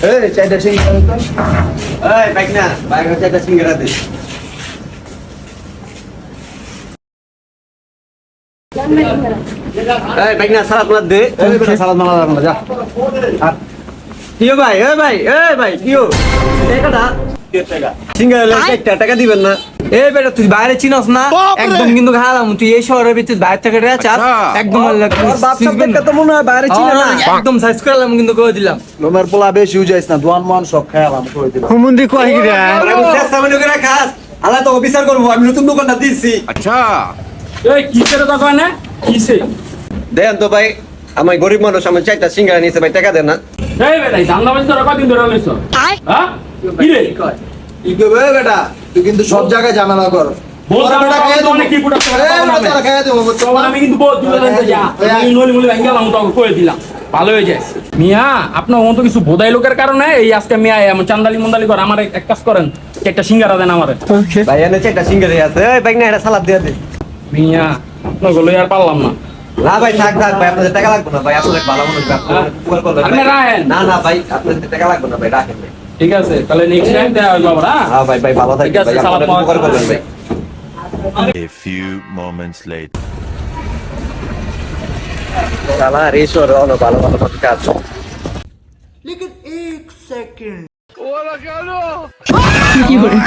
এই চাইটা সিঙ্গারা তো এই বাইক না বাইক চাইটা সিঙ্গারা দে এই বাইক না সালাদ মার দে এই বেটা সালাদ মারা না যা কিও ভাই এই ভাই কিও টাকাটা সিঙ্গারা লাগে টাকা দিবেন না এই বেটা তুই বাইরে চিনস না একদম কিন্তু খালাম তুই এই শহরের ভিতরে বাইরে থেকে রে চাস একদম বাপ সব দেখতে তো মনে হয় বাইরে চিনে না একদম সাইজ করলাম কিন্তু কই দিলাম লোমের পোলা বেশি উজাইস না দোয়ান মান সব খায়ালাম কই দিলাম হুমুন্দি কই গিরা আমি চেষ্টা মনে করে খাস আল্লাহ তো বিচার করবো আমি নতুন দোকানটা দিচ্ছি এই কিসের দোকান না কিসে দেন তো ভাই আমি গরিব মানুষ আমি চাইটা সিঙ্গারা নিছে ভাই টাকা দেন না এই বেটা দান্দা বাজি তোরা কদিন ধরে লইছ হ্যাঁ কি রে কি কইবে বেটা তুই কিন্তু সব জায়গায় ঝামেলা কর বলতা বেটা খাইয়া তো অনেক কি পুরা খাইয়া দেবো আমি কিন্তু বহুত দূরে জানতে যা আমি নলি মুলি ভাঙ্গা লাম তো কই দিলাম ভালো হয়ে যায় মিয়া আপনার মতো কিছু বোধাই লোকের কারণে এই আজকে মিয়া এমন চান্দালি মন্দালি করে আমার এক কাজ করেন একটা সিঙ্গারা দেন আমারে ভাই এনে চাইটা সিঙ্গারা আছে এই ভাই না এটা সালাদ দিয়ে দে মিয়া আপনার গলো আর পারলাম না না ভাই থাক ভাই আপনাদের টাকা লাগবে না ভাই আপনাদের ভালো মানুষ উপকার করবেন আপনি রাখেন না ভাই আপনাদের টাকা লাগবে না ভাই রাখেন ভাই ঠিক আছে তাহলে নেক্সট টাইম দেয়া হইলো আবার হ্যাঁ ভাই ভালো ঠিক থাকবেন আছে, ভাই সালাদ আপনাদের উপকার করবেন ভাই A few moments later. শালা রেশো রনো ভালো কাজ কি করে